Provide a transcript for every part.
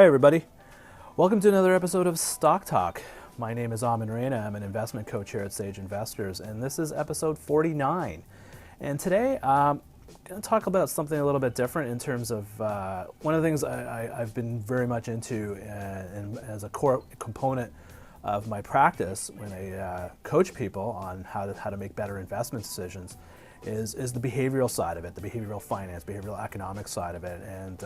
Hey everybody, welcome to another episode of Stock Talk. My name is Amin Reina. I'm an investment coach here at Sage Investors, and this is episode 49. And today I'm going to talk about something a little bit different in terms of one of the things I've been very much into and as a core component of my practice when I coach people on how to make better investment decisions is the behavioral side of it, the behavioral finance, behavioral economic side of it. And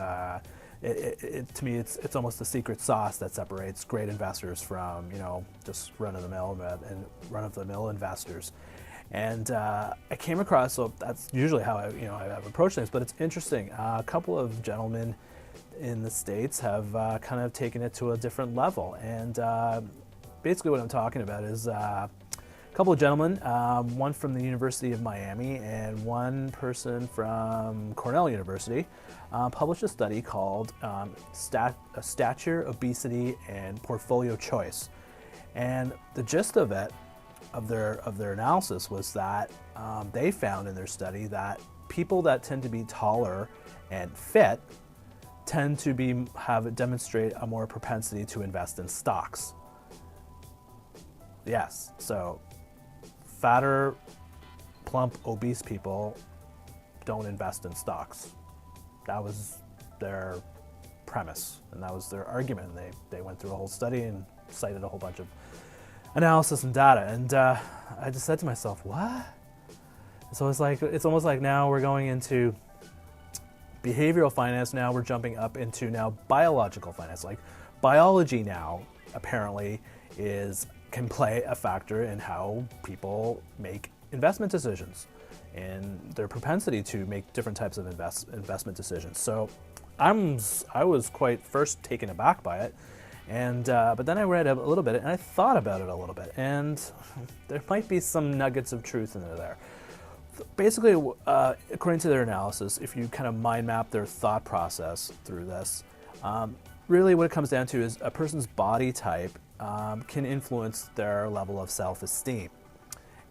to me, it's almost the secret sauce that separates great investors from, just run-of-the-mill investors. And I came across, so that's usually how I've approached things, but it's interesting. A couple of gentlemen in the States have kind of taken it to a different level. And basically what I'm talking about is a couple of gentlemen, one from the University of Miami and one person from Cornell University, published a study called Stature, Obesity, and Portfolio Choice. And the gist of it, of their analysis, was that they found in their study that people that tend to be taller and fit tend to demonstrate a more propensity to invest in stocks. Yes, so fatter, plump, obese people don't invest in stocks. That was their premise, and that was their argument. They went through a whole study and cited a whole bunch of analysis and data, and I just said to myself, what? So it's almost like now we're going into behavioral finance. Now we're jumping up into now biological finance. Like biology now apparently can play a factor in how people make investment decisions and their propensity to make different types of investment decisions. So I was quite first taken aback by it, and but then I read a little bit and I thought about it a little bit, and there might be some nuggets of truth in there. Basically, according to their analysis, if you kind of mind map their thought process through this, really what it comes down to is a person's body type can influence their level of self-esteem.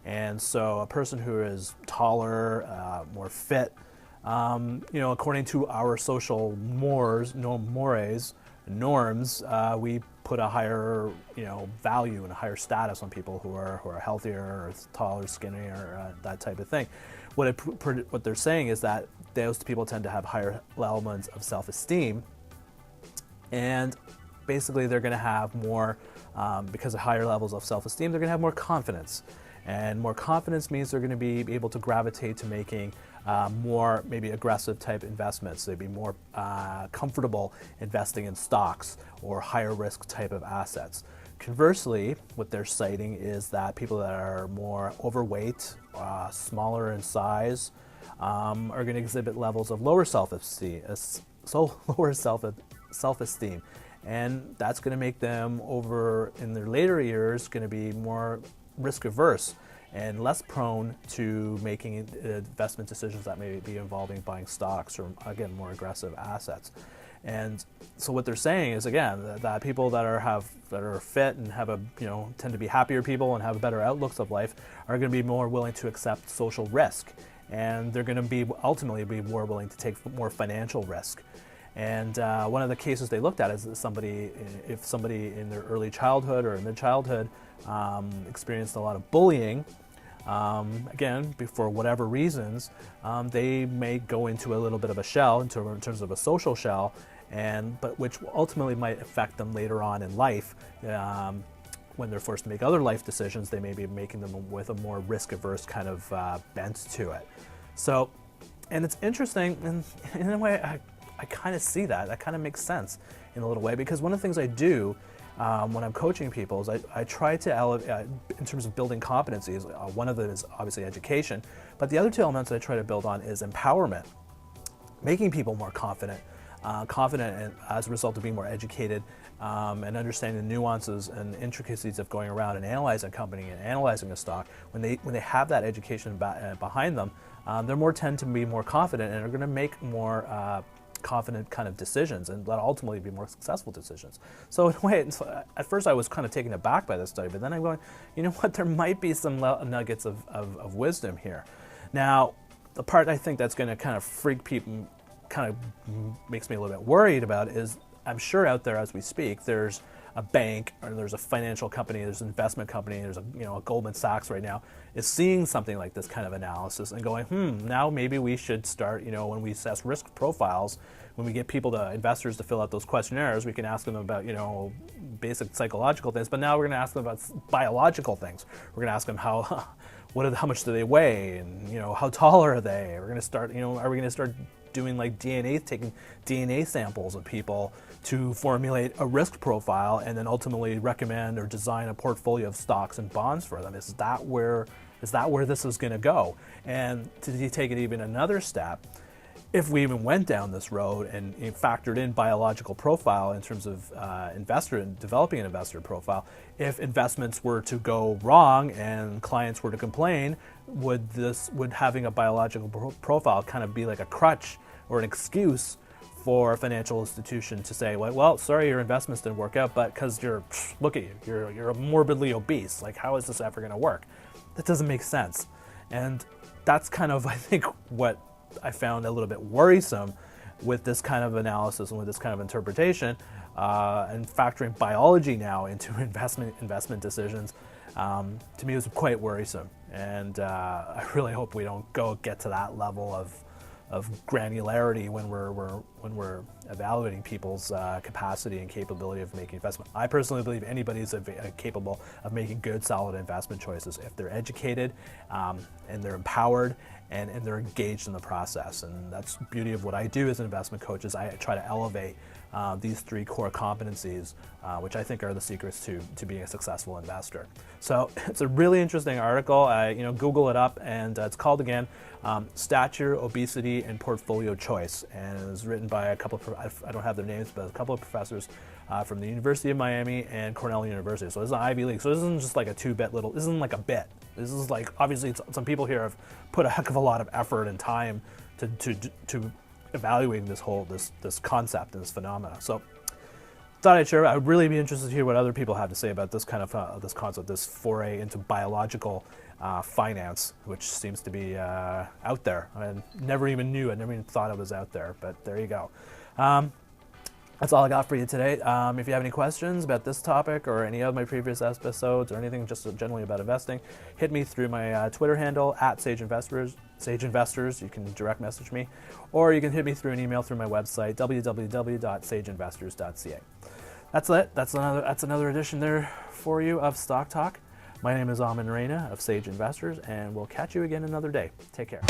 And so a person who is taller, more fit, according to our social norms, we put a higher, value and a higher status on people who are healthier or taller, skinnier, that type of thing. What they're saying is that those people tend to have higher elements of self-esteem, and basically they're going to have more, because of higher levels of self-esteem, they're going to have more confidence. And more confidence means they're going to be able to gravitate to making more maybe aggressive type investments. They'd be more comfortable investing in stocks or higher risk type of assets. Conversely, what they're citing is that people that are more overweight, smaller in size, are going to exhibit levels of lower self-esteem, and that's going to make them in their later years going to be more risk averse and less prone to making investment decisions that may be involving buying stocks or, again, more aggressive assets. And so what they're saying is, again, that people that are fit and tend to be happier people and have better outlooks of life are going to be more willing to accept social risk, and they're going to ultimately be more willing to take more financial risk. And one of the cases they looked at is if somebody in their early childhood or mid-childhood experienced a lot of bullying, again, for whatever reasons, they may go into a little bit of a shell, in terms of a social shell, but which ultimately might affect them later on in life. When they're forced to make other life decisions, they may be making them with a more risk-averse kind of bent to it. So, and it's interesting, and in a way, I kind of see that. That kind of makes sense in a little way, because one of the things I do when I'm coaching people is I try to elevate, in terms of building competencies, one of them is obviously education, but the other two elements that I try to build on is empowerment, making people more confident and as a result of being more educated and understanding the nuances and intricacies of going around and analyzing a company and analyzing a stock. When they have that education behind them, they're more tend to be more confident and are going to make more confident kind of decisions, and that ultimately be more successful decisions. So in a way, at first I was kind of taken aback by this study, but then I'm going, you know what, there might be some nuggets of wisdom here. Now, the part I think that's going to kind of freak people, kind of makes me a little bit worried about, is I'm sure out there as we speak, there's a bank or there's a financial company, there's an investment company, there's a Goldman Sachs right now is seeing something like this kind of analysis and going, now maybe we should start, when we assess risk profiles, when we get investors to fill out those questionnaires, we can ask them about, basic psychological things, but now we're going to ask them about biological things. We're going to ask them how much do they weigh, and how tall are they? We're going to start, are we going to start doing like taking DNA samples of people to formulate a risk profile and then ultimately recommend or design a portfolio of stocks and bonds for them? Is that where this is going to go? And to take it even another step, if we even went down this road and factored in biological profile in terms of developing an investor profile, if investments were to go wrong and clients were to complain, would having a biological profile kind of be like a crutch or an excuse for a financial institution to say, well, sorry, your investments didn't work out, but because look at you, you're morbidly obese. Like, how is this ever going to work? That doesn't make sense. And that's kind of, I think, what I found a little bit worrisome with this kind of analysis and with this kind of interpretation, and factoring biology now into investment decisions. To me, it was quite worrisome, and I really hope we don't get to that level of granularity when we're evaluating people's capacity and capability of making investment. I personally believe anybody is capable of making good, solid investment choices if they're educated and they're empowered and they're engaged in the process. And that's the beauty of what I do as an investment coach, is I try to elevate these three core competencies, which I think are the secrets to being a successful investor. So it's a really interesting article. Google it up, and it's called again, Stature, Obesity, and Portfolio Choice. And it was written by I don't have their names, but a couple of professors from the University of Miami and Cornell University. So this is an Ivy League. So this isn't just like a this isn't like a bit. This is like, obviously some people here have put a heck of a lot of effort and time to evaluating this concept and this phenomena. So thought I'd share. I would really be interested to hear what other people have to say about this kind of this concept, this foray into biological finance, which seems to be out there. I never even thought it was out there, but there you go. That's all I got for you today. If you have any questions about this topic or any of my previous episodes or anything just generally about investing, hit me through my Twitter handle @SageInvestors. You can direct message me, or you can hit me through an email through my website, www.sageinvestors.ca. That's it. That's another edition there for you of Stock Talk. My name is Amin Reina of Sage Investors, and we'll catch you again another day. Take care.